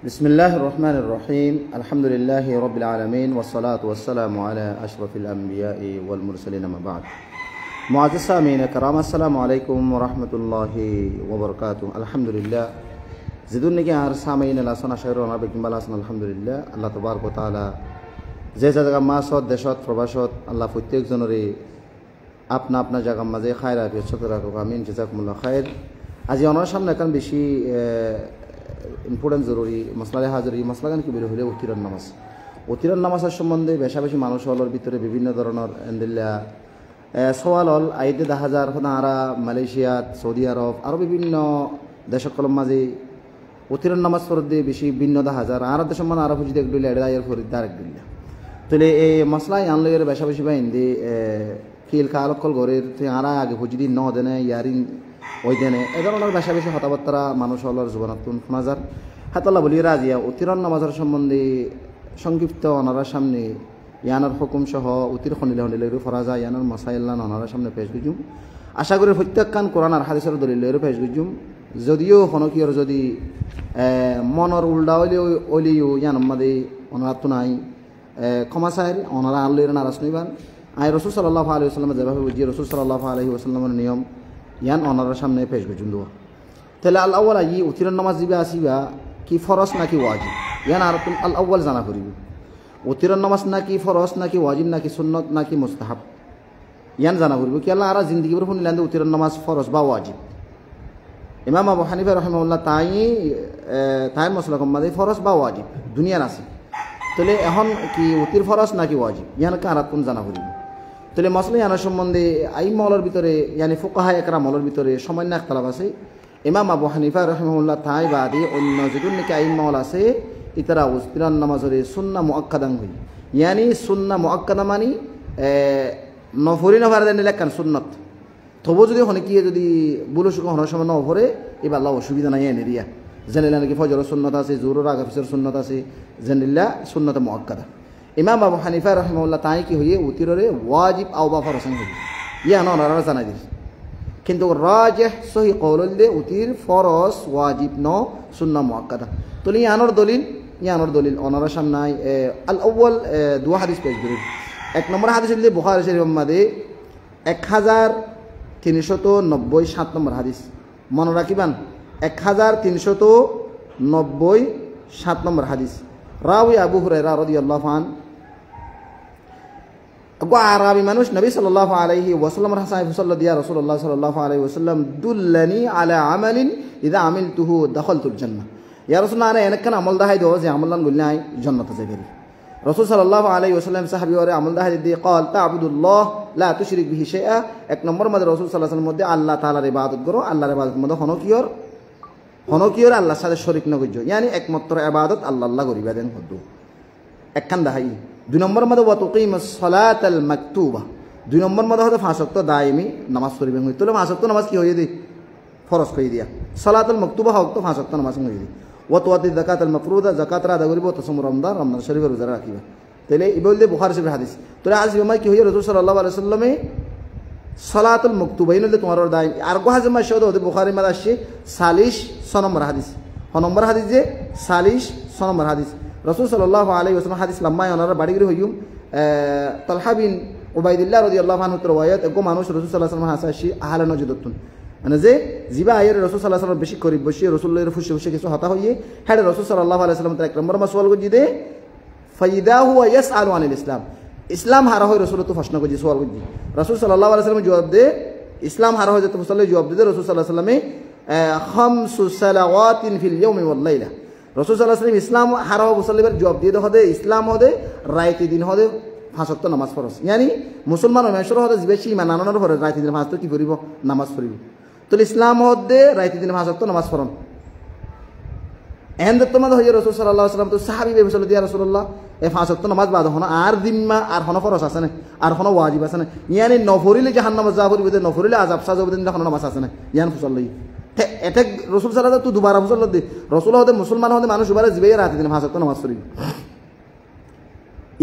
বিসমিল্লাহির রহমানির রহিম আলহামদুলিল্লাহি রাব্বিল আলামিন ওয়াসসালাতু ওয়াসসালামু আলা আশরাফিল আমবিয়াই ওয়াল মুরসালিন আম্মা বা'দ। মুআজ্জাজ সামিঈন কিরাম, আসসালামু আলাইকুম ওয়া রাহমাতুল্লাহি ওয়া বারাকাতুহু। আলহামদুলিল্লাহ জিদুন নাকি আর সামিঈন আলাসানা শায়রু না বেকিম বালাসন আলহামদুলিল্লাহ। আল্লাহ তাবারক ওয়া তাআলা যে জায়গা মাসত দেশত প্রবাসত আল্লাহ প্রত্যেকজনরে আপনা আপনা জায়গার মাঝে খায়র আফিয়ত সাথে রাখুক, আমিন। জাযাকুমুল্লাহ খায়র। আজি আমার সামনে এখন বেশি ইম্পর্টেন্ট জরুরি মশলা হাজরি মশলা গান কি বের হলে উত্তীরণ নামাজ। উত্তীরণ নামাজের সম্বন্ধে বেশা বেশি মানুষ হলের ভিতরে বিভিন্ন ধরনের এন্দিল্লা সওয়াল হল আইতে 10,000 আরা মালয়েশিয়াত সৌদি আরব আরও বিভিন্ন দেশকলম মাঝে উত্তীরণ নামাজ ফরত দিয়ে বেশি ভিন্ন 10,000 আর দেশ মানে আরো খুঁজি এক দিলে এড়াইয়ের ফরিদ দার এক দিল্লা তাহলে এই মশলাই আনলের বেশা বেশি বাইন দিয়ে কিল কালকল ঘরের আরা আগে খুঁজি দিন ন দেনে ইয়ারিন ওই দেনে এ ধরনের বেশা বেশি হতাবার্তা মানুষ হলর জীবনাতুন শোনাজার হাতল্লা বলি রাজিয়া উত্তীরণ নামাজের সম্বন্ধে সংক্ষিপ্ত অনারার সামনে ইয়ানোর হুকুম সহ উত্তীর খনিলে হনিলে ফরা যায় ইয়ানোর মাসাইল্লা অনারার সামনে পেশ গুজুম। আশা করি প্রত্যেকখান কোরআন আর হাদিসের দলিলের পেশ গুজুম। যদিও হনকিয়র যদি মনের উল্টা ওলিও ইয়ান মাদে অনারাত নাই ক্ষমা চাইর অনারা আনলের নারাজ নইবান আই রসুল সাল্লাল্লাহু আলাইহি ওয়াসাল্লাম যেভাবে বুঝিয়ে রসুল সাল্লাল্লাহু আলাইহি ওয়াসাল্লামের নিয়ম ইয়ান অনারার সামনে পেশ গুজুম দেওয়া। তাহলে আল আউ্বাল ই উত্তীরণ নামাজ দিবে আসিবা কি ফরজ নাকি ওয়াজিব ইয়ান আর আল আউ্বাল জানা করিব। উত্তীরণ নামাজ নাকি ফরজ নাকি ওয়াজিব নাকি সুন্নত নাকি মুস্তাহাব ইয়ান জানা করিব। কি আল্লাহ আর জিন্দগির শুনিলেন উত্তীরণ নামাজ ফরজ বা ওয়াজিব। ইমাম আবু হানিফা রহিমাহুল্লাহ তাই মশলা কম্মাদে ফরজ বা ওয়াজিব দুনিয়ার আছে। তাহলে এখন কি উত্তীর ফরজ নাকি ওয়াজিব ইয়ানকে আর কোন জানা করিব। তাহলে মশলা ইয়ানোর সম্বন্ধে আই মহলের ভিতরে ইয়ানি ফুকাহা একরা মহলের ভিতরে সামান্য একতলাপ আছে। ইমাম আবু হানিফা রহিমাহুল্লাহ তাই বাদে অন্য যেগুলো নাকি আইন মহল আছে ইতারা উত্তীরণ নামাজরে সুন্না মুআক্কাদাং হই ইয়ানি সুন্না মুআক্কাদা মানি নফরি নফার দেন লেখান সুন্নত তবু যদি হনকিয়ে যদি বুলো সুখ হনার সময় নফরে এবার আল্লাহ অসুবিধা নাই এনে দিয়া জেনিল্লা নাকি ফজর সুন্নত আছে জোরের আগাফিসের সুন্নত আছে জেনিল্লা সুন্নত মুআক্কাদা। ইমাম আবু হানিফা রহিমাহুল্লাহ তাই কি হইয়ে উত্তীররে ওয়াজিব আও বা ফরজ হই ইয়া নরার জানাই দিস। কিন্তু রাজিহ সহি কওল দে উতির ফরজ ওয়াজিব ন সুন্নাহ মুআক্কাদা। তলি ইয়ানোর দলিল অনারা সামনে আল আউ্বাল দু হাদিস পেশ করি। এক নম্বর হাদিস হইলে বুখারী শরীফের মধ্যে 1390 7 নম্বর হাদিস মনে রাখিবান 1390 7 নম্বর হাদিস। রাওয়ী আবু হুরায়রা রাদিয়াল্লাহু আনহু আরবি মানুষ নবী সাল্লাল্লাহু আলাইহি ওয়াসাল্লামের হাসায় ফুসাল্লা দিয়া রাসূলুল্লাহ সাল্লাল্লাহু আলাইহি ওয়াসাল্লাম দুল্লানি আলা আমালিন ইযা আমিলতুহু দাখালতুল জান্নাহ। ইয়া রাসূলুল্লাহ আনা এনেকান আমল দাহাই দাও যে আমলান গুলনাই জান্নাতে যাবে। রাসূল সাল্লাল্লাহু আলাইহি ওয়াসাল্লাম সাহাবী ওরে আমল দাহাই দিয়ে قال তা'বুদুল্লাহ লা তুশরিক বিহি শাইআ। এক নম্বর মধ্যে রাসূল সাল্লাল্লাহু আলাইহি ওয়াসাল্লাম মধ্যে আল্লাহ তাআলার ইবাদত করো, আল্লাহর ইবাদত মধ্যে হনকিয়র আল্লাহর সাথে শরীক না করিও ইয়ানি একমাত্র ইবাদত আল্লাহ করিবা দেন হদ্দু একখান দাহাই। দুই নম্বর মধ্যে ওয়া তুকিমাস সালাতাল মাকতুবা দুই নম্বর মধ্যে হতে 5 ওয়াক্ত দায়মি নামাজ পড়িবেন হই। তাহলে 5 ওয়াক্ত নামাজ কি হইয়ে দি ফরজ কই দিয়া সালাতুল মাকতুবা হক তো 5 ওয়াক্ত নামাজ হইয়ে দি। ওয়া তুআতি যাকাতাল মাফরুদা যাকাত রা দাগরিব তো সুম রমজান শরীফের রোজা রাখিবা। তাহলে এই বলতে বুখারী শরীফের হাদিস। তাহলে আজ বিমাই কি হইয়ে রাসূল সাল্লাল্লাহু আলাইহি ওয়াসাল্লামে সালাতুল মাকতুবা ইনলে তোমার দায় আর গো হাজমা শহদ হতে বুখারী মাদা আসছে 40 6 নম্বর হাদিস। 6 নম্বর হাদিস যে 40 6 নম্বর হাদিস রাসূল সাল্লাল্লাহু আলাইহি ওয়াসাল্লাম হাদিস লম্মায় ওনারা বাড়িগিরি হইয়ুম তালহা বিন উবাইদুল্লাহ রাদিয়াল্লাহু আনহু রওয়ায়াত গো মানুষ রাসূল সাল্লাল্লাহু আলাইহি ওয়াসাল্লাম হাসাশি আহলে নজদতুন মানে যে জিবা আয়ের রাসূল সাল্লাল্লাহু আলাইহি ওয়াসাল্লাম বেশি করি বসি রাসূলের ফুসে ফুসে কিছু হতা হইয়ে হ্যাঁ রাসূল সাল্লাল্লাহু আলাইহি ওয়াসাল্লাম তার এক নম্বর মাসওয়াল গজি দে ফাইদাহু ওয়া ইয়াসআলু আনিল ইসলাম ইসলাম হারা হয় রাসূল তো প্রশ্ন গজি সওয়াল গজি রাসূল সাল্লাল্লাহু আলাইহি ওয়াসাল্লাম জবাব দে ইসলাম হারা হয় তো মুসল্লি জবাব দে রাসূল সাল্লাল্লাহু আলাইহি ওয়াসাল্লামে 5 সালাওয়াতিন ফিল ইয়াউমি ওয়াল লাইলা। রাসূল সাল্লাল্লাহু আলাইহি ওয়াসাল্লাম ইসলাম হারা মুসল্লিবার জবাব দিয়ে হদে ইসলাম হদে রাইতে দিন হদে 5 ওয়াক্ত নামাজ ফরজ ইয়ানি মুসলমান মেশর হদে বেশি ইমান আনানোর পরে রাইতে দিন 5 কি করিব নামাজ পড়িব। তো ইসলাম হদে রাইতে দিন 5 ওয়াক্ত নামাজ পড়ন এন্ড তোমাদের হইয়া রাসূল সাল্লাল্লাহু আলাইহি ওয়াসাল্লাম তো সাহাবী বে বলে দিয়া রাসূলুল্লাহ এই 5 ওয়াক্ত নামাজ বাদ হন আর দিনমা আর হন ফরজ আছে না আর হন ওয়াজিব আছে না ইয়ানি নফরিলে জাহান্নামে যাব করিবে নফরিলে আযাব সাজাব দিন হন নামাজ আছে না ইয়ান ফুসল্লাই এটা রাসূল সাল্লাল্লাহু তো দুবার ফুসল্লাহ দি রাসূল হদে মুসলমান হদে মানুষ উবারে জিবে রাতে দিন 5 ওয়াক্ত নামাজ পড়িবে।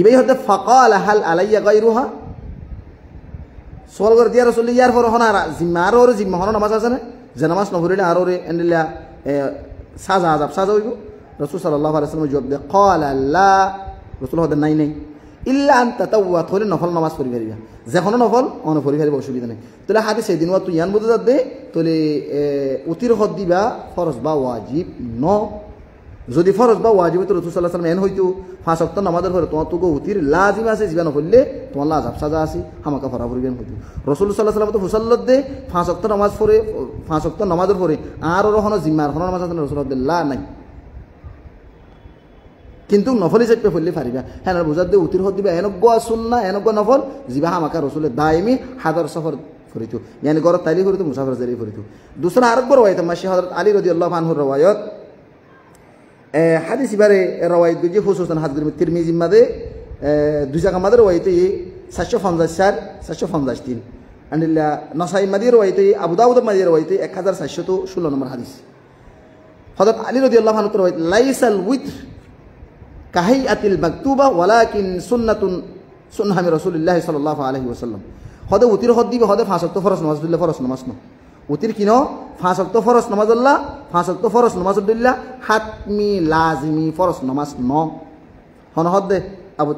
ইবাই হদে ফাকাল হাল আলাইয়া গায়রুহা সোয়াল করে দিয়া রাসূল ইয়ার পর হন আর জিম্মার ওর জিম্মা হন নামাজ আছে না যে নামাজ নফরিলে আর ওরে এন্ডিলা সাজা আযাব সাজা হইব রাসূল সাল্লাল্লাহু আলাইহি ওয়াসাল্লাম জবাব দেয় ক্বালা লা রাসূল হদে নাই নাই ইল্লা আন তাতাওয়াত হলে নফল নামাজ পড়ি পারিবা যখন নফল অন পড়ি পারিবা অসুবিধা নাই তাহলে হাদিস এই দিন ওয়া তুই ইয়ান বুঝে দে তাহলে উতির হদ দিবা ফরজ বা ওয়াজিব ন যদি ফরজ বা ওয়াজিব তো রাসূল সাল্লাল্লাহু আলাইহি ওয়াসাল্লাম এন হইতো 5 ওয়াক্ত নামাজের পরে তোমার তো উতির লাজিম আছে জীবন হইলে তোমার লাজাব সাজা আছে হামাকা ফরা পড়িবেন হইতো রাসূল সাল্লাল্লাহু আলাইহি ওয়াসাল্লাম তো ফুসাল্লাত দে 5 ওয়াক্ত নামাজ পড়ে 5 ওয়াক্ত নামাজের পরে আর রহনো জিম্মার হনো নামাজ আছে রাসূল লা নাই কিন্তু নফল হিসেবে পড়লে পারিবা হ্যাঁ বুঝার দিয়ে উতির হদ দিবা এনেক সুন্নাহ এনেক নফল জিবা হামাকা রাসূলের দাইমি হাদার সফর করিতো ইয়ানি গর তাইলি করিতো মুসাফির জারি করিতো দুসরা আরেক বড় রওয়ায়াত মাশি হযরত আলী রাদিয়াল্লাহু আনহুর রওয়ায়াত হাদিস ইবারে রওয়ায়াত দুজি খুসুসান হাদিস তিরমিজি মাদে দুই জায়গা মাদে রওয়ায়াত 754 753 আনিল্লা নাসাই মাদে রওয়ায়াত আবু দাউদ মাদে রওয়ায়াত 1416 নম্বর হাদিস হযরত আলী রাদিয়াল্লাহু আনহু রওয়ায়াত লাইসাল উইতর কাহিয়াতিল মাকতুবা ওয়ালাকিন সুন্নাতুন সুন্নাহ রাসূলুল্লাহ সাল্লাল্লাহু আলাইহি ওয়াসাল্লাম হদে উতির হদ দিবে হদে 5 ওয়াক্ত ফরজ নামাজ দিলে ফরজ নামাজ ন উতির কিনো 5 ওয়াক্ত ফরজ নামাজ আল্লাহ 5 ওয়াক্ত ফরজ নামাজ দিল্লা হাতমি লাজিমি ফরজ নামাজ ন হন হদে আবু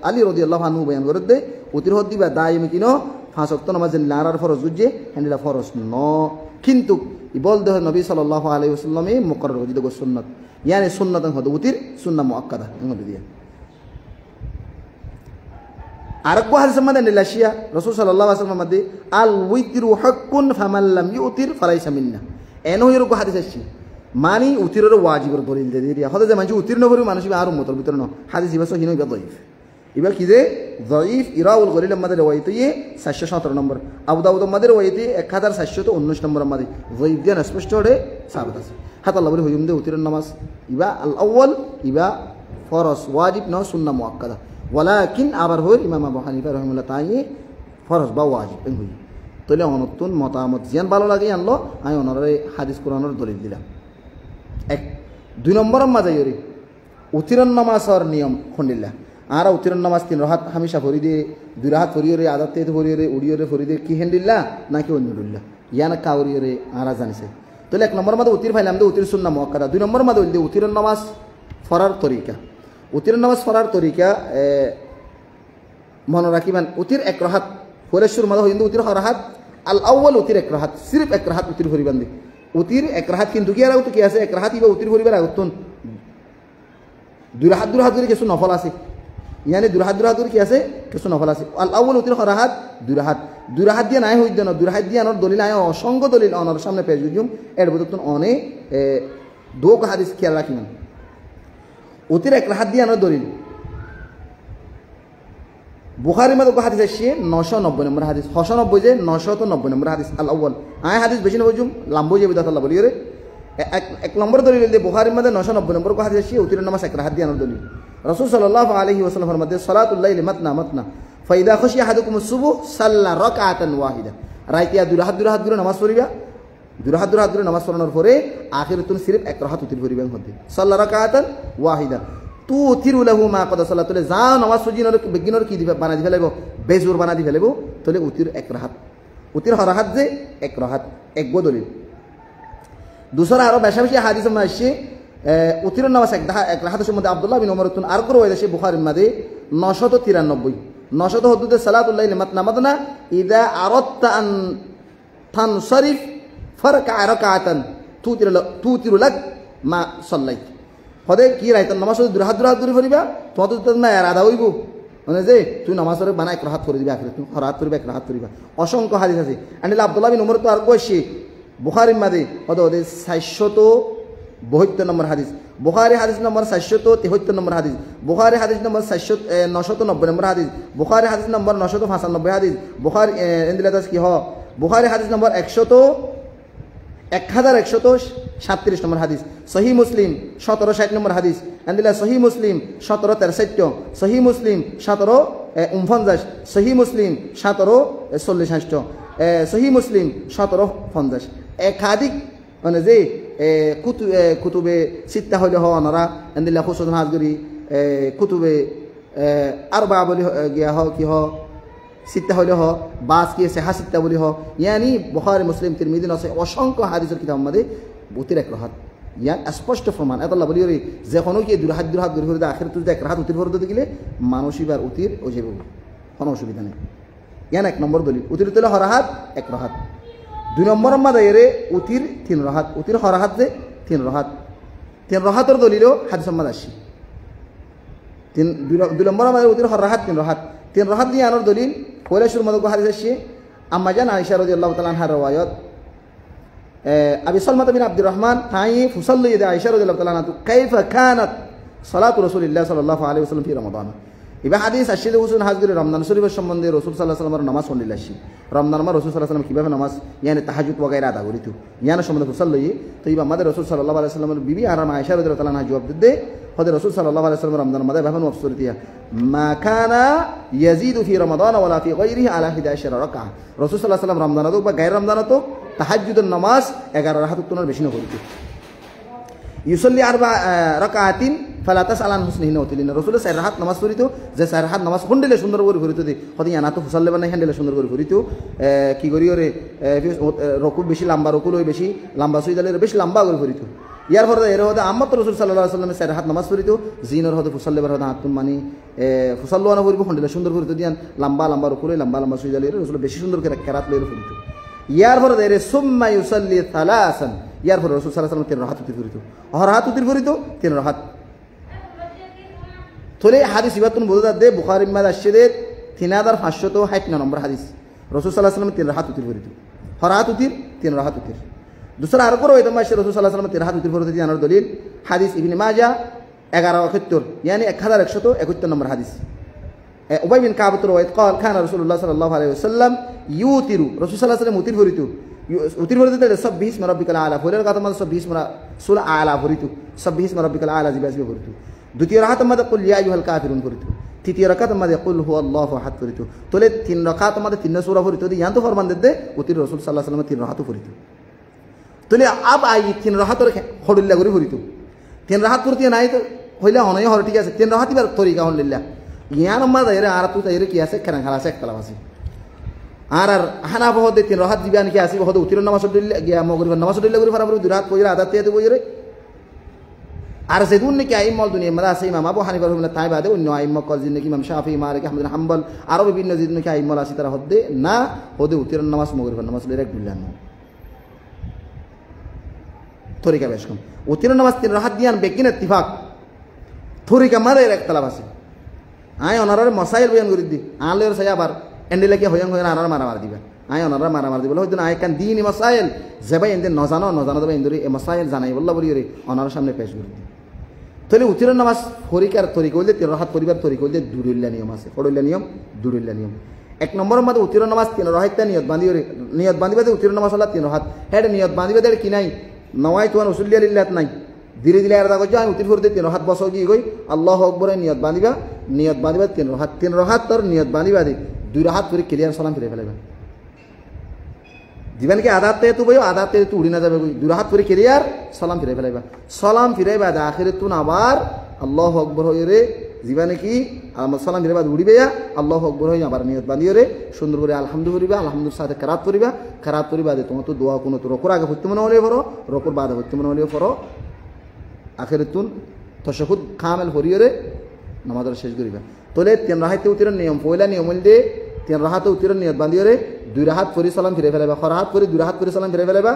আলী রাদিয়াল্লাহু আনহু বয়ান করে দে উতির হদ দিবা দাইমি কিনো 5 ওয়াক্ত নামাজ লারার ফরজ গুজে হেন্দিলা ফরজ ন কিন্তু ইবল দেহ নবী সাল্লাল্লাহু আলাইহি ওয়াসাল্লামে মুকরর হদি গো সুন্নাত ইয়ানি সুন্নাত হদ উতির সুন্নাহ মুআক্কাদা এমন দিয়া আরেকবার হাদিস মধ্যে নিলাশিয়া রাসূল সাল্লাল্লাহু আলাইহি ওয়াসাল্লাম মধ্যে আল উইতরু হাক্কুন ফামান লাম ইউতির ফালাইসা মিন্না এনো হিরো কো হাদিস আছে মানি উতিরের ওয়াজিবের দলিল দে দিয়া হদে যে মানুষ উতির নবরি মানুষ আর উম্মতের ভিতর ন হাদিস ইবা সহিহ ইবা দাঈফ ইবা কি যে দাঈফ ইরাউল গলিল মধ্যে রওয়ায়াত 717 নম্বর আবু দাউদ মধ্যে রওয়ায়াত 1719 নম্বর মধ্যে দাঈফ দিয়া স্পষ্ট হয়ে সাবিত আছে হাত আল্লাহ বলে হুজুম দে উতিরের নামাজ ইবা আল আউয়াল ইবা ফরজ ওয়াজিব ন সুন্নাহ মুআক্কাদা ওয়ালাকিন আবার হল ইমাম আবু হানিফা রাহিমাহুল্লাহ তাই ফরজ বা ওয়াজিব এন হই তাহলে অনতুন মতামত জিয়ান ভালো লাগে আনলো আমি অনরে হাদিস কোরআনের দলিল দিলাম এক দুই নম্বরের মাঝে ইরি উতিরন নামাজের নিয়ম খন্ডিল্লা আর উতিরন নামাজ 3 রাকাত হামেশা পড়ি দিয়ে 2 রাকাত পড়িরে আদাতে পড়িরে উড়িরে পড়িরে কি হেন্ডিল্লা নাকি অন্যদিল্লা ইয়ানা কাউরিরে আরা জানিছে তাহলে এক নম্বর মাঝে উতির ফাইলাম দে উতির সুন্নাহ মুআক্কাদা দুই নম্বর মাঝে হইল উতিরন নামাজ ফরার তরিকা উতির নামাজ পড়ার তরিকা মনে রাখিবেন উতির এক রাহাত ফরেশ্বর মাদা হইন্দু উতির হরাহাত আল আউয়াল উতির এক রাহাত সির্ফ এক রাহাত উতির ভরিবান দি উতির এক রাহাত কিন্তু কি আর কি আছে এক রাহাত ইবা উতির ভরিবার আগতন দুই রাহাত করে কিছু নফল আছে ইয়ানি দুই রাহাত করে কি আছে কিছু নফল আছে আল আউয়াল উতির হরাহাত দুই রাহাত দিয়ে নাই হইদ না দুই রাহাত দিয়ে আনার দলিল আয় অসংখ্য দলিল অনার সামনে পেশ জুম এর বদতন অনে দোক হাদিস খেয়াল রাখিবেন উতির এক রাহাত দিয়ে আনার দলিল বুখারীর মধ্যে হাদিস আসছে 990 নম্বর হাদিস 990 যে 990 নম্বর হাদিস আল আউয়াল আয় হাদিস বেশি না বুঝুম লাম্বো যে বিদাত আল্লাহ বলি রে এক নম্বর দলিল দিয়ে বুখারীর মধ্যে 990 নম্বর হাদিস আসছে উতির নামাজ এক রাহাত দিয়ে আনার দলিল রাসূল সাল্লাল্লাহু আলাইহি ওয়াসাল্লামের মধ্যে সালাতুল লাইল মাতনা মাতনা ফাইদা খাশিয়া আহাদুকুমুস সুবহ সাল্লা রাকাতান ওয়াহিদা রাইতিয়া দুই রাহাত করে নামাজ পড়িবা দুই রাহাত করে নামাজ পড়ানোর পরে আখিরাতুন সিরফ এক রাহাত উতির পড়িবেন হতে সাল্লা রাকাতান ওয়াহিদা তু উতিরু লাহু মা কদ সালাতুল যা নামাজ সুজিনর বেগিনর কি দিবা বানা দিবা লাগো বেজুর বানা দিবা লাগো তলে উতির এক রাহাত উতির হরাহাত যে এক রাহাত এক দলিল দুসরা আরো বেশি হাদিস মধ্যে আসছে উতির নামাজ এক রাহাতের মধ্যে আব্দুল্লাহ বিন ওমর তুন আর করে হইছে বুখারীর মধ্যে 993 900 হদুদে সালাতুল লাইল মাতনা মাতনা ইদা আরাদতা আন তানসারিফ ফারকা রাকাতান তুতিরু লাক মা সাল্লাইত হদে কি রাইতান নামাজ দুই হাত ধরে পড়িবা তোমার তো না আর আদা হইব মানে যে তুই নামাজের বানা এক রাহাত করে দিবি আখিরে তুই হরাত করিবা এক রাহাত করিবা অসংখ্য হাদিস আছে আনিল আব্দুল্লাহ বিন ওমর তো আর কইছে বুখারীর মধ্যে হদে 772 নম্বর হাদিস বুখারী হাদিস নম্বর 773 নম্বর হাদিস বুখারী হাদিস নম্বর 990 নম্বর হাদিস বুখারী হাদিস নম্বর 995 হাদিস বুখারী এন্দিলাতাস কি হ বুখারী হাদিস নম্বর 1137 নম্বর হাদিস সহি মুসলিম 1760 নম্বর হাদিস এন্দিলা সহি মুসলিম 1763 সহি মুসলিম 1749 সহি মুসলিম 1746 সহি মুসলিম 1750 একাধিক মানে যে কুতুবে সিত্তা হইলে হ অনারা এন্দিলা খুসুদন হাজগরি কুতুবে আরবা বলি গিয়া হ কি হ সিত্তা হইলে হ বাস কি আছে হাসিত্তা বলি হ ইয়ানি বুখারী মুসলিম তিরমিজি আছে অসংখ্য হাদিসের কিতাব মধ্যে উতির এক রাহাত ইয়ান স্পষ্ট প্রমাণ এতলা বলি রে যে কোনো কি দুরাহাত করে করে আখের তুই এক রাহাত উতির ফরদ দিলে মানুষইবার উতির ও যাবে কোনো অসুবিধা নেই ইয়ান এক নম্বর দলিল উতির তুলে হরাহাত এক রাহাত দুই নম্বর মাদা এরে উতির তিন রাহাত উতির হরাহাত যে তিন রাহাতর দলিলও হাদিস সম্মাদ আসি দুই নম্বর মাদা উতির হরাহাত তিন রাহাত দিয়ে আনোর দলিল পয়লা শুরু মাদক হাদিস আসি আম্মা জান আয়েশা রাদিয়াল্লাহু তাআলা আনহার riwayat أبي سلمة بن عبد الرحمن تعيف وصلي يد عائشة رضي الله تعالى عنها كيف كانت صلاة رسول الله صلى الله عليه وسلم في رمضان إذا حديث الشيء وصل حاضر رمضان شريف الشمال رسول صلى الله عليه وسلم نماز صلى الله عليه رمضان ما رسول صلى الله عليه وسلم كيف نماز يعني التهجد وغيره هذا قريته يعني شمال تصلي طيب ما ده رسول صلى الله عليه وسلم بيبي أرام عائشة رضي الله تعالى عنها جواب ده هذا رسول صلى الله عليه وسلم رمضان ما ده بهمن وفسرتها ما كان يزيد في رمضان ولا في غيره على 11 ركعة رسول صلى الله عليه وسلم رمضان ده غير رمضان ده তাহাজ্জুদের নামাজ 11 রাকাত উত্তর বেশি না করিতে ইউসাল্লি 4 রাকাতিন ফালা তাসআলান হুসনিহিন ওয়াতিলিন রাসূল 4 রাকাত নামাজ পড়িতো যে 4 রাকাত নামাজ হন্ডেলে সুন্দর করে পড়িতো দি হদি আনা তো হুসাল্লে বানাই হন্ডেলে সুন্দর করে পড়িতো কি করি ওরে রকু বেশি লম্বা রকু লই বেশি লম্বা সুইদালে বেশি লম্বা করে পড়িতো ইয়ার পরে এর হদে আম্মত রাসূল সাল্লাল্লাহু আলাইহি ওয়াসাল্লাম 4 রাকাত নামাজ পড়িতো জিনর হদে হুসাল্লে বার হদে হাতুন মানি হুসাল্লু আনা পড়িবো হন্ডেলে সুন্দর পড়িতো দিয়ান লম্বা রকু লই লম্বা সুইদালে রাসূল বেশি সুন্দর করে কেরাত লই পড়িতো ইয়ার পরে দেরে সুম্মা ইউসাল্লি থালাসান ইয়ার পরে রাসূল সাল্লাল্লাহু আলাইহি ওয়াসাল্লাম 3 রাকাত উতির করিতো রাকাত উতির করিতো 3 রাকাত তোলে হাদিস ইবাতুন বোঝা দে বুখারী মাদ আসছে 3560 নম্বর হাদিস রাসূল সাল্লাল্লাহু আলাইহি ওয়াসাল্লাম 3 রাকাত উতির করিতো রাকাত উতির 3 রাকাত উতির দুসরা আর করে ওইটা মাসে রাসূল সাল্লাল্লাহু আলাইহি ওয়াসাল্লাম 3 রাকাত উতির করিতো জানার দলিল হাদিস ইবনে মাজাহ 1171 يعني 1171 নম্বর হাদিস أبي بن كعب رواية قال كان رسول الله صلى الله عليه وسلم يوتر رسول صلى الله عليه وسلم يوتر فريتو يوتر فريتو ده سبح اسم ربك الأعلى فولا ركعت ما سبح اسم سورة أعلى فريتو سبح اسم ربك الأعلى زي فريتو دوتي ركعت ما تقول يا أيها الكافرون فريتو تيتي ركعت ما يقول هو الله أحد فريتو تولي تين ركعت ما تين سورة فريتو دي يانتو فرمان ده يوتر رسول صلى الله عليه وسلم تين ركعت فريتو تولي أب أي تين ركعت خد الله غري فريتو تين ركعت فريتو ناي تو هلا هنا يهور تيجي تين ركعت بير طريقة هون لله ইয়ান মাদা এর আর তো তাইরে কি আছে কেন খালাসে একতলা আছে আর হানা বহুত তিন রাহাত দিবান কি আছে বহুত উতির নামাজ দিলে গিয়া মগরিব নামাজ দিলে করে ফারাবর দুরাত কইরা আদাত তে বইরে আর সেদুন কি আইমল দুনিয়া মাদা আছে ইমাম আবু হানিফা রাহিমাহুল্লাহ তাই বাদে অন্য আইমল কল জিন কি ইমাম শাফি মালিক আহমদ বিন হাম্বল আর বিভিন্ন জিন কি আইমল আছে তারা হদে না হদে উতির নামাজ মগরিব নামাজ দিলে গুল্লান তরিকা বেশ কম উতির নামাজ তিন রাহাত দিয়ান বেকিন ইত্তিফাক তরিকা মাদা এর একতলা আছে আয় ওনারা মসাইল বয়ান করে দি আলের সাই আবার এন্ডিলে কি হয়ং হয়ন আনার মারামার দিবা আয় ওনারা মারামার দিবা হয়তো আয় কান দিন মসাইল যেবাই এন্ডে নজানো তবে এন্ডরি এ মসাইল জানাই বল্লা বলি রে ওনার সামনে পেশ করে দি তাহলে উতির নামাজ ফরিকার তরিকা হইলে 13 রাকাত পরিবার তরিকা হইলে দুরুল্লা নিয়ম আছে ফড়ুল্লা নিয়ম দুরুল্লা নিয়ম এক নম্বরের মধ্যে উতির নামাজ 3 রাকাত নিয়ত বাঁধি রে নিয়ত বাঁধিবা উতির নামাজ হলা 3 রাকাত হেড নিয়ত বাঁধিবা দে কি নাই নওয়াই তুয়ান উসুল্লিয়া লিল্লাহ নাই ধীরে ধীরে আর দাগো আমি উতির ফরতে 3 রাকাত বসো গই আল্লাহু আকবরে নিয়ত বাঁধিবা 3 রাকাত তোর নিয়ত বাঁধিবা দি 2 রাকাত করে ক্লিয়ার সালাম ফিরে ফেলাইবা দিবেন কি আদাতে তো বইও আদাতে তো উড়ি না যাবে 2 রাকাত করে ক্লিয়ার সালাম ফিরে ফেলাইবা সালাম ফিরাইবা দা আখিরে তুন আবার আল্লাহু আকবর হইরে জীবনে কি সালাম ফিরাইবা উড়িবে আল্লাহু আকবর হই আবার নিয়ত বাঁধিও রে সুন্দর করে আলহামদুলিল্লাহ আলহামদুলিল্লাহ সাথে কারাত করিবা দে তোমার তো দোয়া কোনো তো রকুর আগে হইতে মনে হলে পড়ো রকুর বাদে হইতে মনে হলে পড়ো আখিরাতুন তাশাহুদ কামিল হরিয়রে নামাজ শেষ করিবা তোলে 3 রাকাতে উতিরের নিয়ম পয়লা নিয়ম হইলে 3 রাকাতে উতিরের নিয়ত বাঁধিয়রে 2 রাকাত করে সালাম ফিরে ফেলাইবা রাকাত করে 2 রাকাত করে সালাম ফিরে ফেলাইবা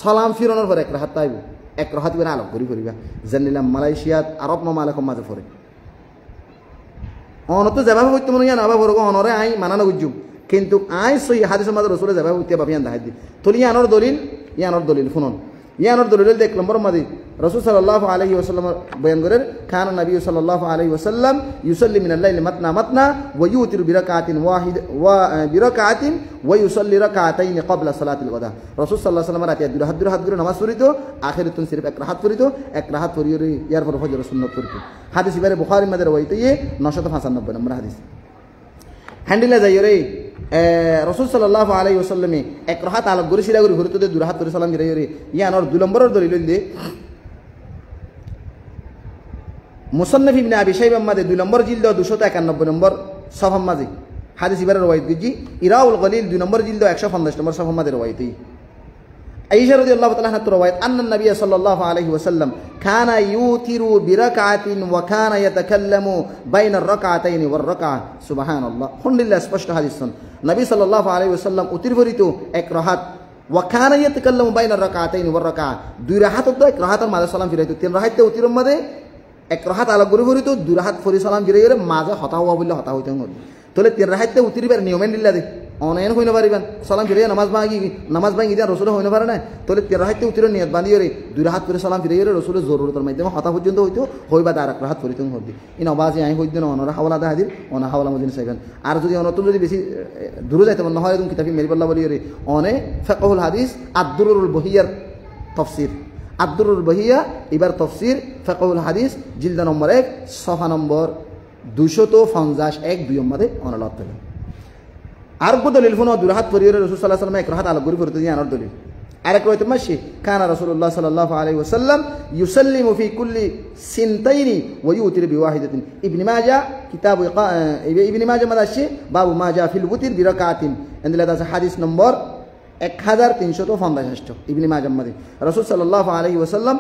সালাম ফিরানোর পর 1 রাকাত তাইব 1 রাকাত বের আলোক করিবা জানিলাম মালয়েশিয়াত আরব মামালাকম মাঝে পড়ে অনত যেভাবে হইতে মনে না বাবা বড় অনরে আই মানানো গুজু কিন্তু আই সই হাদিসের মাঝে রাসূলের যেভাবে হইতে বাবিয়ান দেখাই দি তোলি ইয়ানোর দলিল শুনুন ইয়ানোর দলিল দেখ নম্বর মাদি রাসূল সাল্লাল্লাহু আলাইহি ওয়াসাল্লাম বয়ান করেন কানা নবী সাল্লাল্লাহু আলাইহি ওয়াসাল্লাম ইউসাল্লি মিনাল লাইলি মাতনা ওয়া ইউতিরু বিরাকাতিন ওয়া ইউসাল্লি রাকাতাইন ক্বাবলা সালাতিল গাদা রাসূল সাল্লাল্লাহু আলাইহি ওয়াসাল্লাম রাতে 2 রাকাত করে নামাজ পড়িতো আখিরাতুন সিরফ 1 রাকাত পড়িতো 1 রাকাত পড়িয়ে ইয়ার পর ফজর সুন্নাত পড়িতো হাদিস ইবারে বুখারী মাদের রওয়াইতে 995 নম্বর হাদিস হ্যান্ডেলে যাই রে রাসূল সাল্লাল্লাহু আলাইহি ওয়াসাল্লামে 1 রাকাত আলাপ করে সিলা করে ঘুরতে 2 রাকাত করে সালাম ফিরাই রে ইয়ানোর 2 নম্বরের দলিল হইলে মুসান্নাফ ইবনে আবি শাইবা মাদে 2 নম্বর জিলদ 291 নম্বর সফা মাঝে হাদিস ইবারে রওয়ায়াত গজি ইরাউল গলিল 2 নম্বর জিলদ 150 নম্বর সফা মাঝে রওয়ায়াত আয়েশা রাদিয়াল্লাহু তাআলা আনহার রওয়ায়াত আন্না নবী সাল্লাল্লাহু আলাইহি ওয়াসাল্লাম কানা ইউতিরু বিরাকাতিন ওয়া কানা ইয়াতাকাল্লামু বাইনার রাকাতাইনি ওয়ার রাকা সুবহানাল্লাহ আলহামদুলিল্লাহ স্পষ্ট হাদিস নবী সাল্লাল্লাহু আলাইহি ওয়াসাল্লাম উতির ভরিত এক রাকাত ওয়া কানা ইয়াতাকাল্লামু বাইনার রাকাতাইনি ওয়ার রাকা দুই রাকাত তো এক রাকাতের মাঝে সালাম ফিরাইতো তিন রাকাতে উতির মধ্যে এক রাকাত আলাদা করে ভরিত দুই রাকাত ফরি সালাম ফিরাইরে মাঝে হতা হওয়া বললে হতা হইতে হবে তাহলে তিন রাকাতে উতিরবার নিয়মেন দিল্লা দে অনলাইন হইতে পারিবেন সালাম ফিরিয়ে নামাজ ভাঙি দিয়া রসুল হইতে পারে না তাহলে তেরো হাতে উত্তর নিয়ত বাঁধিয়ে রে দুই হাত করে সালাম ফিরিয়ে রসুলের জরুরতের মাধ্যমে হতা পর্যন্ত হইতো হইবা তার এক হাত ফরিত হবি ইন অবাজে আই হইতে না অনরা হাওলা দা হাজির অনা হাওলা মদিন সাইবেন আর যদি অনতুন যদি বেশি দূরে যাইতে না হয় তুমি কিতাবি মেরিবাল্লাহ বলি রে অনে ফিকহুল হাদিস আদ-দুরুল বহিয়ার তাফসীর আদ-দুরুল বহিয়া এবার তাফসীর ফিকহুল হাদিস জিলদ নম্বর 1 সফা নম্বর 251 2 মধ্যে অনালত হবে আর কো দলিল ফোন দুরাহাত পরিরে রাসূল সাল্লাল্লাহু আলাইহি ওয়াসাল্লাম এক রাহাত আলাদা করে ফরতে দিয়ে আনার দলিল আরেক রয়তে মাসি কানা রাসূলুল্লাহ সাল্লাল্লাহু আলাইহি ওয়াসাল্লাম ইউসাল্লিমু ফি কুল্লি সিনতাইনি ওয়া ইউতির বিওয়াহিদাতিন ইবনে মাজাহ কিতাব ইবনে মাজাহ মাদাশি বাবু মাজাহ ফিল উতির বিরাকাতিন এন্দিলা দা হাদিস নম্বর 1350 ইবনে মাজাহ মাদে রাসূল সাল্লাল্লাহু আলাইহি ওয়াসাল্লাম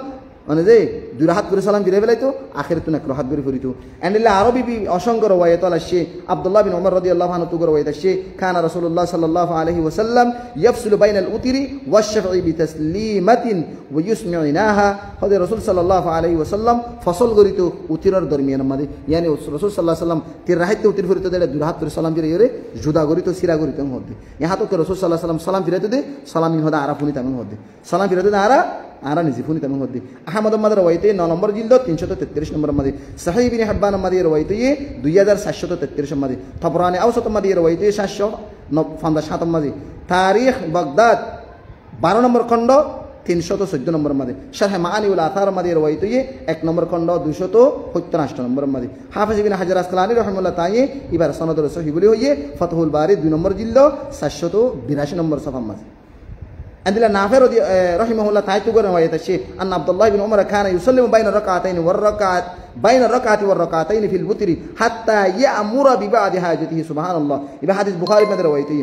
মানে যে দুই হাত করে সালাম ফিরে ফেলাইতো আখিরাতুন এক হাত করে ফিরিতো এন্ডিলা আরবি অসংখ্য রওয়ায়াত আসছে আব্দুল্লাহ বিন ওমর রাদিয়াল্লাহু আনহু তো রওয়ায়াত আসছে কানা রাসূলুল্লাহ সাল্লাল্লাহু আলাইহি ওয়াসাল্লাম ইয়াফসুলু বাইনাল উতিরি ওয়াশ-শাফঈ বিতাসলিমাতিন ওয়া ইউসমিউনাহা হযরত রাসূল সাল্লাল্লাহু আলাইহি ওয়াসাল্লাম ফসল করিতো উতিরের দরমিয়ান মধ্যে ইয়ানি রাসূল সাল্লাল্লাহু আলাইহি ওয়াসাল্লাম তির রাহিতে উতির ফিরিতো দেড় দুই হাত করে সালাম ফিরে ইরে জুদা করিতো সিরা করিতো মধ্যে ইহা তো রাসূল সাল্লাল্লাহু আলাইহি ওয়াসাল্লাম সালাম ফিরাইতো দে সালামিন হদা আরাফুনি তামিন মধ্যে সালাম ফিরাইতো দে আরা নিজিফুনি তামিন মধ্যে আহমদ মাদ রওয়ায়াতে 9 নম্বর জিলদ 333 নম্বর মধ্যে সহিহ ইবনে হিব্বান মধ্যে রওয়ায়াতে 2733 মধ্যে তাবরানি আওসাত মধ্যে রওয়ায়াতে 757 মধ্যে তারিখ বাগদাদ 12 নম্বর খণ্ড 314 নম্বর মধ্যে শারহ মাআনিউল আথার মধ্যে রওয়ায়াতে 1 নম্বর খণ্ড 287 নম্বর মধ্যে হাফিজ ইবনে হাজার আসকালানি রাহিমাহুল্লাহ তাআলা এবার সনদুল সহিহ বলি হইয়ে ফাতহুল বারি 2 নম্বর জিলদ 782 নম্বর সফা মধ্যে عندنا نافع رحمه الله تعالى تقول رواية الشيء أن عبد الله بن عمر كان يسلم بين الركعتين والركعتين في الوتر حتى يأمر ببعض حاجته سبحان الله يبقى حديث بخاري من روايته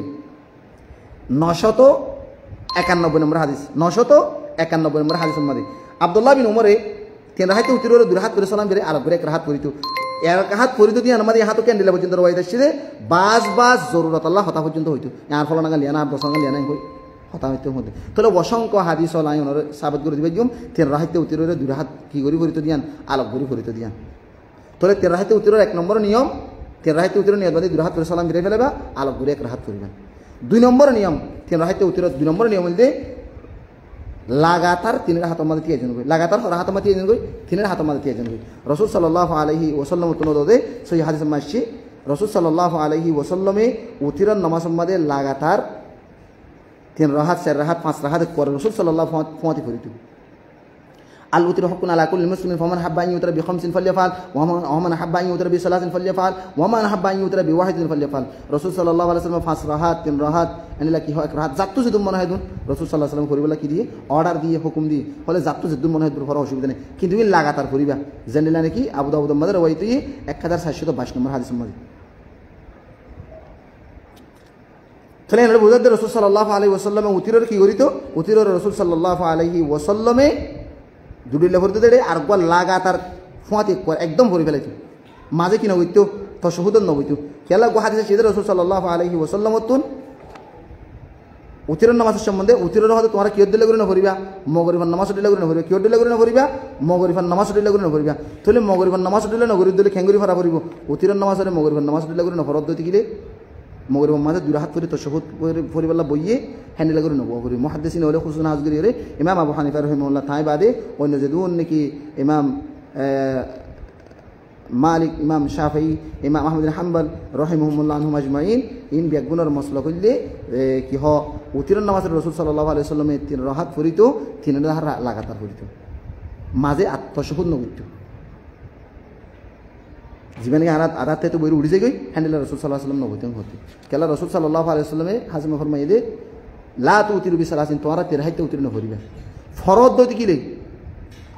991 নম্বর হাদিস 991 নম্বর হাদিস মধ্যে আব্দুল্লাহ বিন উমর তিন রাহাতে উতিরে দুই হাত করে সালাম ফিরে আলাদা করে এক রাহাত পড়িতো এক হাত পড়িতো দিয়ে আমাদের হাতও ক্যান্ডেলা পর্যন্ত রওয়ায়াত আসছে বাস জরুরত আল্লাহ হতা পর্যন্ত হইতো আর ফলনা লিয়ানা আর দশঙ্গা লিয়ানা হই হতামিত মধ্যে তাহলে অসংখ্য হাদিস লাই ওনার সাবাত করে দিবে তিন রাহাতে উতিরে দুই হাত কি করি ফরিত দিয়ান আলোক করি ফরিত দিয়ান তাহলে তিন রাহাতে উতিরের 1 নম্বর নিয়ম তিন রাহাতে উতিরে নিয়ত বাদে দুই হাত করে সালাম ফিরে ফেলেবা আলোক করে এক রাহাত করিবেন 2 নম্বর নিয়ম তিন রাহাতে উতিরে 2 নম্বর নিয়ম হইলে লাগাতার তিন হাত মধ্যে দিয়ে যান লাগাতার হাত মধ্যে দিয়ে যান তিন হাত মধ্যে দিয়ে যান রাসূল সাল্লাল্লাহু আলাইহি ওয়াসাল্লাম তনদে সহি হাদিস মাসি রাসূল সাল্লাল্লাহু আলাইহি ওয়াসাল্লামে উতিরের নামাজ মধ্যে লাগাতার 3 রাহাত 4 রাহাত 5 রাহাত করে রাসূল সাল্লাল্লাহু আলাইহি ওয়াসাল্লাম করিতো আল উতির হুকুন আলা কুল্লি মুসলিমিন ফামান হাব্বা আন ইউতরা বি খামসিন ফালইফআল ওয়া মান হাব্বা আন ইউতরা বি সালাসিন ফালইফআল ওয়া মান হাব্বা আন ইউতরা বি ওয়াহিদিন ফালইফআল রাসূল সাল্লাল্লাহু আলাইহি ওয়াসাল্লাম 5 রাহাত 3 রাহাত এনিলা কি হয় এক রাহাত জাতু যদি মনে হয় দুন রাসূল সাল্লাল্লাহু আলাইহি ওয়াসাল্লাম করিবলা কি দিয়ে অর্ডার দিয়ে হুকুম দিয়ে ফলে জাতু যদি মনে হয় দুর ফর অসুবিধা নেই কিন্তু লাগাতার করিবা জানিলা নাকি আবু দাউদ মধ্যে রওয়ায়াতে 1422 নম্বর হাদিস মধ্যে তাহলে আমরা বুঝাতে রাসূল সাল্লাল্লাহু আলাইহি ওয়াসাল্লাম উতিরের কি করিতো উতিরের রাসূল সাল্লাল্লাহু আলাইহি ওয়াসাল্লামে দুডিলে ভরতে দেড়ে আর গোল লাগাতার ফুয়াতে একদম ভরে ফেলাইতো মাঝে কিনা হইতো তাশাহুদন না হইতো কেলা গো হাদিসে ছিল রাসূল সাল্লাল্লাহু আলাইহি ওয়াসাল্লাম তুন উতিরের নামাজের সম্বন্ধে উতিরের হতে তোমরা কিয়ত দিলে করে না ভরিবা মগরিবার নামাজ দিলে করে না ভরিবা কিয়ত দিলে করে না ভরিবা মগরিবার নামাজ দিলে করে না ভরিবা তাহলে মগরিবার নামাজ দিলে না গরিব দিলে খেঙ্গুরি ভরা ভরিব উতিরের নামাজে মগরিবার নামাজ দিলে করে না ফরদ দিতে গিলে মগরিবার মাঝে দুই হাত করে তাশাহুদ ভরিবাল্লাহ বইয়ে হ্যান্ডেল করে নেবো করি মুহাদ্দিসিন হলে খুসুন আজগরি রে ইমাম আবু হানিফা রাহিমাহুল্লাহ তাই বাদে অন্য যে দুন নাকি ইমাম মালিক ইমাম শাফি ইমাম আহমদ বিন হাম্বল রাহিমাহুল্লাহ আনহুম আজমাইন ইন বেগুনের মসলা করলে কি হ উতিরের নামাজ রাসূল সাল্লাল্লাহু আলাইহি ওয়াসাল্লামে 3 রাহাত ফরিতো 3 রাহাত লাগাতার ফরিতো মাঝে তাশাহুদ ন হইতো জীবনে আরাতে তো বইরে উড়ে যায় গই হ্যান্ডেল রাসূল সাল্লাল্লাহু আলাইহি ওয়াসাল্লাম নবতন হতে কেলা রাসূল সাল্লাল্লাহু আলাইহি ওয়াসাল্লামে হাজমে ফরমাই দে লা তুতিরু বি সালাসিন তোরা 13 হাইতে উতির না ভরিবা ফরদ দতে কিলে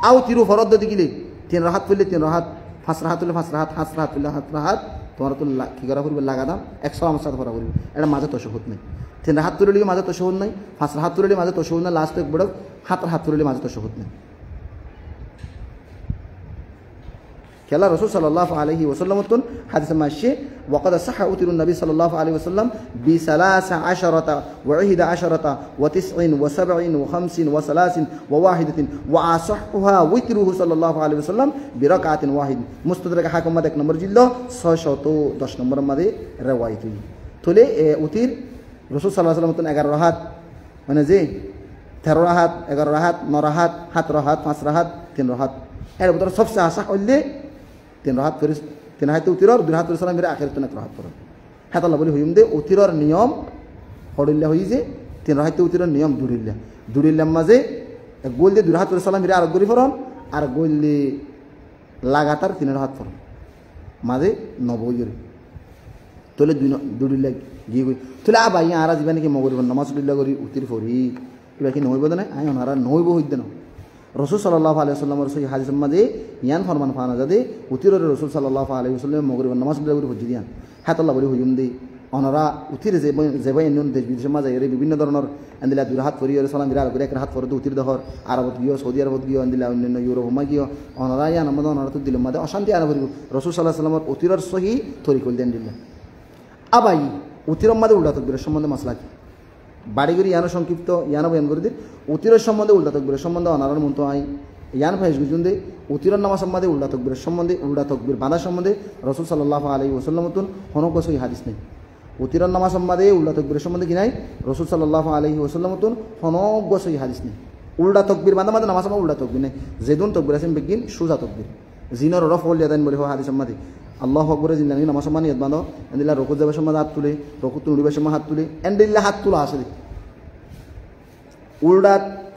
আও তিরু ফরদ দতে কিলে 3 রাহাত পড়লে 3 রাহাত 5 রাহাত হলে 5 রাহাত 5 রাহাত হলে 5 রাহাত তোমার তো কী করা করবে লাগাতাম 100 আমার সাথে করা করবে এটা মাঝে তশহুদ নেই 3 হাত তুলে মাঝে তশহুদ নাই 5 হাত তুলে মাঝে তশহুদ নাই লাস্ট এক বড় হাত তুলে মাঝে তশহুদ নেই কেলা রসুল সাল্লাল্লাহু আলাইহি ওয়াসাল্লাম হাদিসে মাসে ওয়াকাদ সাহা উতিরুন নবী সাল্লাল্লাহু আলাইহি ওয়াসাল্লাম বি 13 ওয়া 11 ওয়া 9 ওয়া 70 ওয়া 50 ওয়া 30 ওয়া ওয়াহিদাতিন ওয়া আসহহা উতিরুহু সাল্লাল্লাহু আলাইহি ওয়াসাল্লাম বি রাকাতিন ওয়াহিদ মুস্তাদরাক হাকিম মাদে 1 নম্বর জিল্লো 610 নম্বর মাদে রিওয়ায়াত তোলে উতির রসুল সাল্লাল্লাহু আলাইহি ওয়াসাল্লাম 11 রাহাত মানে যে 13 রাহাত 11 রাহাত 9 রাহাত 7 রাহাত 5 রাহাত 3 রাহাত এর ভিতরে সবচেয়ে আশা হইলে 3 রাহাত করে 3 হাতে উতিরর 2 হাত করে সালাম মেরে আখিরাতে 1 রাহাত পড়ে হ্যাঁ আল্লাহ বলি হইম দে উতিরর নিয়ম হড়িল্লা হই যে 3 হাতে উতিরর নিয়ম দুরিল্লা মাঝে এক গোল দিয়ে 2 হাত করে সালাম মেরে আর গরি ফরন আর গোল দিয়ে লাগাতার 3 হাত পড়ে মাঝে নবইরে তোলে দুরিল্লা গিয়ে গই তোলে আবাই আরা দিবা নাকি মগরিব নামাজ দুরিল্লা করি উতির ফরি কিবা কি নইব না আই ওনারা নইব হইতে না রসুল সাল্লাল্লাহু আলাইহি ওয়াসাল্লামের সহি হাদিসের মাঝে ইয়ান ফরমান ফানা যাদে উতিরের রসুল সাল্লাল্লাহু আলাইহি ওয়াসাল্লাম মাগরিবের নামাজ পড়ে হজ্জি দিয়ান হাতাল্লাহ বলি হুজুম দে অনরা উতিরে যেবাই এমন দেশ বিদেশের মাঝে এর বিভিন্ন ধরনের আন্দিলা 2 হাত ফরি সালাম বিরাল করে 1 হাত ফরি উতির দহর আরবত গিয়ে সৌদি আরবত গিয়ে আন্দিলা অন্যান্য ইউরোপ মা গিয়ে অনরা ইয়ান আমাদের অনরা তো দিল মাঝে অশান্তি আনা করিব রসুল সাল্লাল্লাহু আলাইহি ওয়াসাল্লামের উতিরের সহি তরিকুল দেন দিলেন আবাই উতিরের মাঝে উল্টা তকবীরের সম্বন্ধে মাসলা কি বাড়ি গড়ি ইয়ানো সংক্ষিপ্ত ইয়ানো বয়ান করে দিন উতিরের সম্বন্ধে উল্টা তকবীরের সম্বন্ধে অনারার মন্ত আই ইয়ান ফাইজ গুজুন দে উতিরের নামাজ সম্বন্ধে উল্টা তকবীরের সম্বন্ধে উল্টা তকবীর বাঁধা সম্বন্ধে রসুল সাল্লাল্লাহু আলাইহি ওয়াসাল্লাম হনক সহি হাদিস নেই উতিরের নামাজ সম্বন্ধে উল্টা তকবীরের সম্বন্ধে কি নাই রসুল সাল্লাল্লাহু আলাইহি ওয়াসাল্লাম হনক সহি হাদিস নেই উল্টা তকবীর বাঁধা মাঝে নামাজ উল্টা তকবীর নেই যেদুন তকবীর আছেন বেগিন সুজা তকবীর জিনর রফ হল ইয়াদান বলে হাদিস সম্বন্ধে আল্লাহু আকবরে জিন্দানি নামাজ সম্মান ইয়াদ বাঁধো এন্দিল্লা রকুত যাবার সময় হাত তুলে রকুত উড়িবার সময় হাত তুলে এন্দিল্লা হাত তোলা আসে উল্টা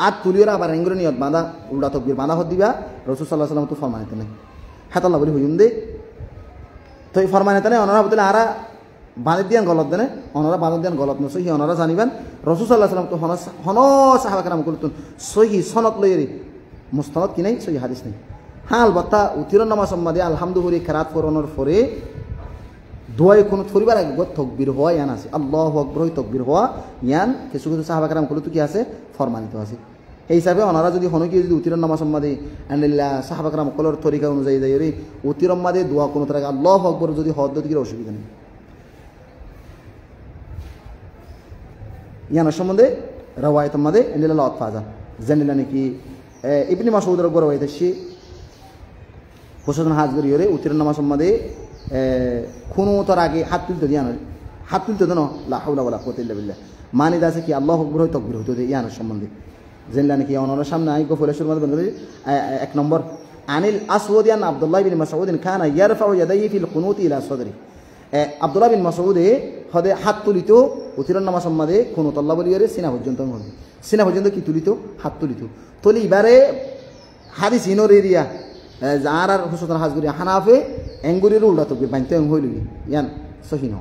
আত তুলিওরা আবার এঙ্গুরে নিয়ত বাঁধা উল্টা তকবীর বাঁধা হত দিবা রসুল সাল্লাল্লাহু আলাইহি ওয়াসাল্লাম তো ফরমানিতে নাই হাতাল্লাহ বলি হুজুম দে তো এই ফরমানিতে নাই অনারা বলে আরা বাঁধে দিয়ান গলত দেনে অনারা বাঁধে দিয়ান গলত নসই অনারা জানিবেন রসুল সাল্লাল্লাহু আলাইহি ওয়াসাল্লাম তো হন সাহাবা কেরাম করতুন সহি সনদ লইরি মুস্তানাদ কি নাই সহি হাদিস নাই হ্যাঁ আলবাত্তা উতিরের নামাজ সম্বন্ধে আলহামদুলিল্লাহ খেরাত ফরনের পরে দোয়াই কোনো পরিবার আগে তকবীর হওয়া ইয়ান আছে আল্লাহু আকবার তকবীর হওয়া ইয়ান কিছু কিছু সাহাবা কেরাম করলে তো কি আছে ফরমানিত আছে এই হিসাবে ওনারা যদি হনকি যদি উতিরের নামাজ সম্বন্ধে আন্দিল্লা সাহাবা কেরাম কলর তরিকা অনুযায়ী যাই রে উতিরের মাঝে দোয়া কোনো তার আল্লাহু আকবার যদি হদ দিকে অসুবিধা নেই ইয়ানের সম্বন্ধে রওয়ায়াতের মাঝে আন্দিল্লা লত ফাজা জানিলা নাকি ইবনে মাসউদের গর রওয়ায়াত আছে হোসেন হাজ করি রে উতিরের নামাজ সম্বন্ধে কোনো তার আগে হাত তুলতে দিয়ান হাত তুলতে দেন লা হাওলা ওয়ালা কুওয়াতা ইল্লা বিল্লাহ মানে আছে কি আল্লাহু আকবার তকবীর হইতো ইয়ানের সম্বন্ধে জেনলা নাকি ওনার সামনে আই গফলেশ্বর মাঝে বন্ধ 1 নম্বর আনিল আসওয়াদ আন আব্দুল্লাহ বিন মাসউদ কানা ইয়ারফাউ ইয়াদাইহি ফিল কুনুত ইলা সাদরি আব্দুল্লাহ বিন মাসউদ হদে হাত তুলিতো উতিরের নামাজ সম্বন্ধে কুনুত আল্লাহ বলি রে সিনা পর্যন্ত হল সিনা পর্যন্ত কি তুলিতো হাত তুলিতো তলি এবারে হাদিস ইনোর এরিয়া যার আর হুসুন হাজ করি হানাফে এঙ্গুরির উল্টা তকবীর বানতে হইল ইয়ান সহি ন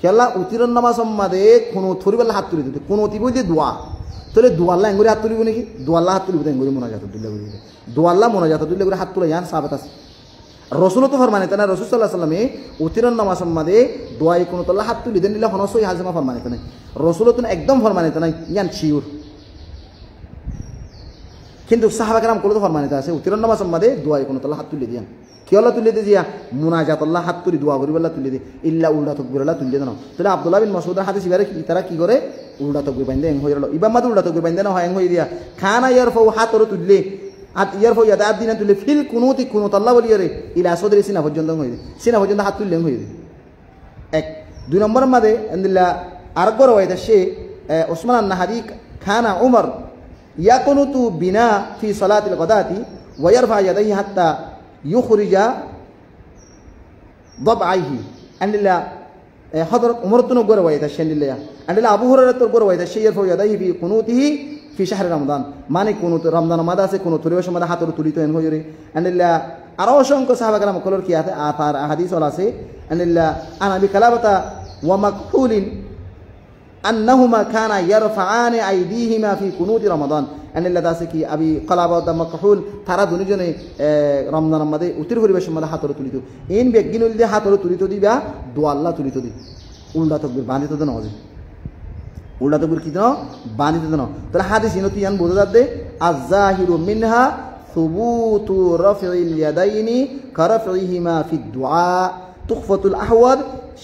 কেলা উতিরের নামাজ সম্বন্ধে কোনো থরিবেলা হাত তুলি দিতে কোনো অতি বই দোয়া তাহলে দোয়াল্লা এঙ্গুরি হাত তুলিব নাকি দোয়াল্লা হাত তুলিব এঙ্গুরি মোনাজাত তুললে করি দোয়াল্লা মোনাজাত তুললে করে হাত তুলে ইয়ান সাবেত আছে রসুলও তো ফরমানিতে না রসুল সাল্লাল্লাহু আলাইহি ওয়াসাল্লামে উতিরের নামাজ সম্বন্ধে দোয়াই কোনো তোল্লা হাত তুলি দেন নিলে হনসই হাজমা ফরমানিতে নাই রসুলও তো একদম ফরমানিতে নাই ইয়ান শিওর কিন্তু সাহাবা কেরাম করলে তো ফরমানিতে আছে উতিরের নামাজ সম্বন্ধে দোয়াই কোনো তোল্লা হাত তুলে দিয়ান কি আল্লাহ তুলে দিয়ে দিয়া মুনাজাত আল্লাহ হাত তুলি দোয়া করি আল্লাহ তুলে দিয়ে ইল্লা উল্টা তকবীর আল্লাহ তুলে দেন তাহলে আব্দুল্লাহ বিন মাসউদের হাদিস ইবারে তারা কি করে উল্টা তকবীর বাইন্দে এং হয়ে গেল ইবাম মাদ উল্টা তকবীর বাইন্দে না হয় এং হয়ে দিয়া খানা ইয়ারফাউ হাতর তুললে হাত ইয়ারফাউ ইয়াদা দিনা তুলে ফিল কুনুতি কুনুত আল্লাহ বলি রে ইলা সদরি সিনা পর্যন্ত হয়ে যায় সিনা পর্যন্ত হাত তুললে হয়ে যায় 1 2 নম্বরের মাঝে আলহামদুলিল্লাহ আরেকবার ওয়াইদা সে ওসমান আন-নাহাদি খানা উমর ইয়াকুনুতু বিনা ফি সালাতিল গাদাতি ওয়া ইয়ারফা ইয়াদাইহি হাত্তা ইউখরিজা দাবআইহি আলহামদুলিল্লাহ হযরত উমর তুন গরে ওয়াইদা আলহামদুলিল্লাহ আলহামদুলিল্লাহ আবু হুরায়রা তোর গরে ওয়াইদা সে ইয়ারফা ইয়াদাইহি ফি কুনুতিহি ফি শাহরি রমাদান মানে কুনুত রমজান মাদা আছে কুনুত পরিবেশ মাদা হাতর তুলিত এন হইরে আলহামদুলিল্লাহ আর অসংখ্য সাহাবা کرام কলর কি আছে আথার হাদিস ওলা আছে আলহামদুলিল্লাহ আনা বিকালাবাতা ওয়া মাকহুলিন আন্নাহুমা কানা ইয়ারফাআন আইদিহিমা ফি কুনুতি রমাদান এনিল্লা দাসে কি আবি কলাবাদ মাকহুল তারা দুজনে রমজান মাদে উত্তর পরিবেশের মধ্যে হাতরে তুলিত ইন বেগিন দিয়ে হাতরে তুলিত দিবা দোয়া আল্লাহ তুলিত দি উল্টা তকবীর বাঁধিত দেন অজে উল্টা তকবীর কি দেন বাঁধিত দেন তাহলে হাদিস ইনতি ইয়ান বোঝা যাচ্ছে আয-যাহিরু মিনহা সুবুতু রাফিল ইয়াদাইনি কারাফিহিমা ফি দুআ তুখফাতুল আহওয়াদ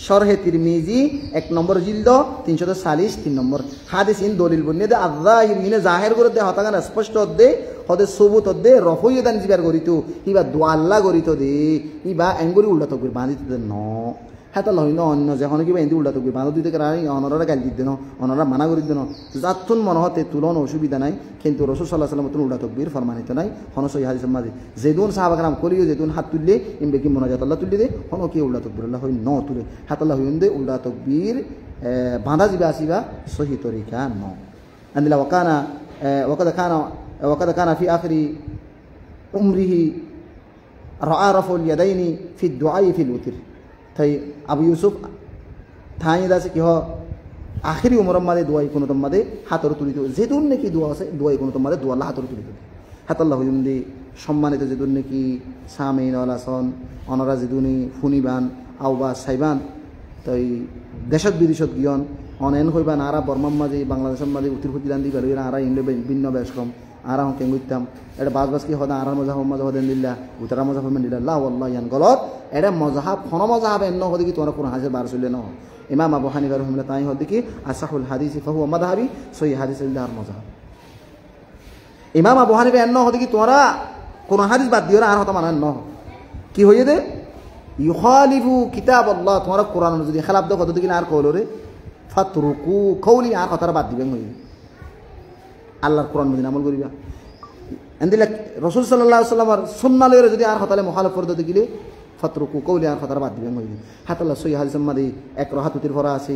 শরহে তিরমিজি 1 নম্বর জিলদ 340 3 নম্বর হাদিস ইন দলিল বন্নে দে আয-যাহির ইনে জাহির করে দে হতাগান স্পষ্ট দে হদে সবুত দে রফই দান জিবার করিত ইবা দোয়া আল্লাহ করিত দে ইবা এঙ্গুরি উল্টা তকবীর বাঁধিত দে ন হেতা লইন অন্য যখন কিবা এন্দি উল্টা তকবীর বাঁধ দিতে কারণ অনরা গাল দিতে ন অনরা মানা করি দেন যাতুন মনে হতে তুলন অসুবিধা নাই কিন্তু রাসূল সাল্লাল্লাহু আলাইহি ওয়াসাল্লাম উল্টা তকবীর ফরমানিত নাই হনসই হাদিসের মাঝে যেদুন সাহাবা کرام করিও যেদুন হাত তুললে ইমবে কি মুনাজাত আল্লাহ তুললে দে হন কি উল্টা তকবীর আল্লাহ হই ন তুলে হেতা লইন দে উল্টা তকবীর বাঁধা দিবা আসিবা সহি তরিকা ন আন্দিলা وقد كان في آخر عمره رأى رفع اليدين في الدعاء في الوتر তাই আবু ইউসুফ ঠাই দাসে কি হ আখিরি উমরের মাঝে দোয়াই কোনো তোমাদে হাতর তুলিত যেদুন নাকি দোয়া আছে দোয়াই কোনো তোমাদে দোয়া আল্লাহ হাতর তুলিত হাতাল্লাহ হুজুমদি সম্মানিত যেদুন নাকি সামিন আলাসন অনরা যেদুনি ফুনিবান আওবা সাইবান তাই দেশত বিদেশত গিয়ন অনেন হইবান আরা বর্মার মাঝে বাংলাদেশের মাঝে উত্তর ফুটিলান দিবার আরা ইন্ডো ভিন্ন বেশকম আরা হং কেঙ্গুইতাম এটা বাস কি হদা আরার মজাহ মজা হদেন দিল্লা উত্তরা মজা হবেন দিল্লা লা ওয়াল্লাহ ইয়ান গলত এটা মজাহাব ফন মজাহাব এন্ন হদি কি তোমরা কোন হাদিসের বার চলে ন ইমাম আবু হানিফা রাহিমাহুল্লাহ তাই হদি কি আসাহুল হাদিস ফাহুয়া মাযহাবি সহি হাদিসের দার মজাহাব ইমাম আবু হানিফা এন্ন হদি কি তোমরা কোন হাদিস বাদ দিও না আর হতা মানেন ন কি হইয়ে দে ইউখালিফু কিতাব আল্লাহ তোমরা কোরআন যদি খেলাফ দাও কত দিকে আর কওলরে ফাতরুকু কওলি আর কথাটা বাদ দিবেন হই আল্লাহর কোরআন মদিনা আমল করিবা এন্দিলা রাসূল সাল্লাল্লাহু আলাইহি ওয়াসাল্লামের সুন্নাহ লইরে যদি আর কথালে মুখালিফ করতে দিলে ফাতরুকু কওলি আর কথাটা বাদ দিবেন হই হাতাল্লাহ সহি হাদিসের মধ্যে এক রাহাত উতির ভরা আছে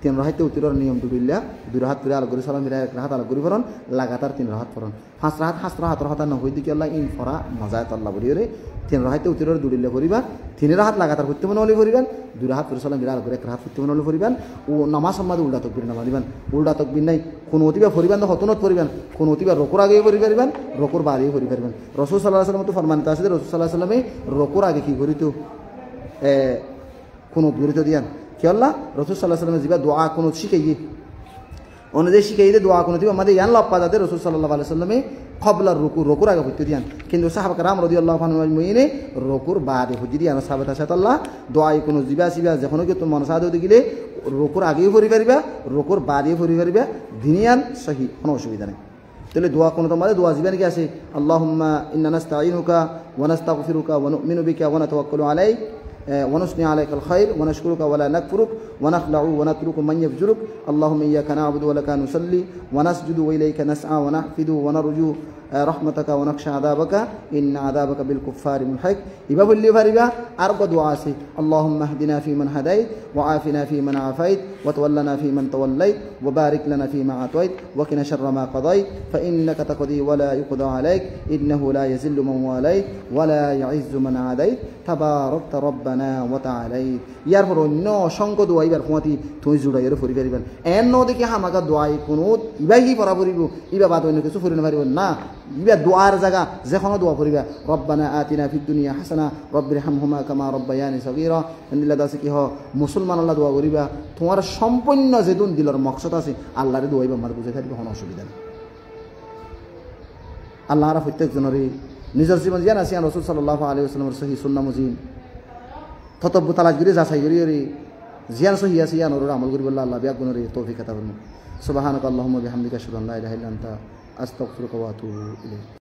3 রাহাতে উতিরের নিয়ম দুবিল্লা 2 রাহাত করে আলো করে সালাম মিলা 1 রাহাত আলো করে ফরন লাগাতার 3 রাহাত ফরন 5 রাহাত রাহাত না হই দিকে আল্লাহ ইন ফরা মাজায়াত আল্লাহ বলিরে 3 রাহাতে উতিরের দুলিল্লা করিবা 3 রাহাত লাগাতার করতে মনে হলে করিবেন 2 রাহাত করে সালাম মিলা আলো করে 1 রাহাত করতে মনে হলে করিবেন ও নামাজ সম্মাদে উল্টা তাকবীর নামা দিবেন উল্টা তাকবীর নাই কোন অতিবা ফরিবান হতনত পরিবেন কোন অতিবা রকুর আগে পরি পারিবেন রকুর বাদেও পরি পারিবেন রাসূল সাল্লাল্লাহু আলাইহি ওয়াসাল্লাম তো ফরমানিত আছে রাসূল সাল্লাল্লাহু আলাইহি ওয়াসাল্লামে রকুর আগে কি করিত কোন গুরুত্ব দিয়ান কি আল্লাহ রাসূল সাল্লাল্লাহু আলাইহি ওয়াসাল্লাম জিবা দোয়া কোন শিখাইয়ে অনুযায়ী শিখাইয়ে দোয়া কোন দিবা আমাদের ইয়ান লাভ পাদাতে রাসূল সাল্লাল্লাহু আলাইহি ওয়াসাল্লামে কবলার রকুর আগে হইতে দিয়ান কিন্তু সাহাবা کرام রাদিয়াল্লাহু আনহুম আজমাইনে রকুর বাদে হইতে দিয়ান সাহাবাতা সাল্লাল্লাহ দোয়াই কোন জিবা সিবা যখন কি তুমি মনসা দিতে গেলে রকুর আগেও পড়ি পারিবা রকুর বাদেও পড়ি পারিবা দিনিয়ান সহি কোনো অসুবিধা নেই তাহলে দোয়া কোন তোমাদের দোয়া জিবা নাকি আছে আল্লাহুম্মা ইন্না নাস্তাঈনুকা ওয়া নাস্তাগফিরুকা ওয়া নু'মিনু বিকা ওয়া নাতাওয়াক্কালু আলাইক ونثني عليك الخير ونشكرك ولا نكفرك ونخلع ونترك من يفجرك اللهم إياك نعبد ولك نصلي ونسجد وإليك نسعى ونحفد ونرجو رحمتك ونخشى عذابك إن عذابك بالكفار ملحق إباب اللي فرقا أربع دعاسي اللهم اهدنا فيمن هديت وعافنا فيمن عافيت وتولنا فيمن توليت وبارك لنا فيما أعطيت وقنا شر ما قضيت فإنك تقضي ولا يقضى عليك إنه لا يذل من واليت ولا يعز من عاديت تباركت ربنا وتعاليت ইয়ারপর অন্য অসংখ্য দোয়া ইবার ক্ষমতি তুমি জুড়াইয়ের ফরি পারিবেন এন দেখি হামাকা দোয়াই কোনো ইবাই কি পড়া পড়িব ইবা বাদ অন্য কিছু ফরিনে পারিব না ইবা দোয়ার জায়গা যেখানে দোয়া পড়িবা রব্বানা আতিনা ফিদ দুনিয়া হাসানা রব্বিরহামহুমা কামা রব্বায়ানি সগীরা এন্দিলা দাসে কি হ মুসলমান আল্লাহ দোয়া করিবা তোমার সম্পূর্ণ যেদুন দিলর মকসদ আছে আল্লাহরে দোয়াইবা আমার বুঝে থাকবে কোনো অসুবিধা নেই আল্লাহর প্রত্যেকজনেরই নিজের জীবন জ্ঞান আছে রাসূল সাল্লাল্লাহু আলাইহি ওয়াসাল্লামের সহি সুন্নাহ মুজিব ততব্য তালাশ করে যাচাই করি জিয়ান সহি আছে ইয়ান ওর আমল করি বললা আল্লাহ বিয়াক গুণরে তৌফিক আতা করুন সুবহানাকাল্লাহুম্মা বিহামদিকা আশহাদু আল্লা ইলাহা ইল্লা আনতা আস্তাগফিরুকা ওয়া আতুবু ইলাইক।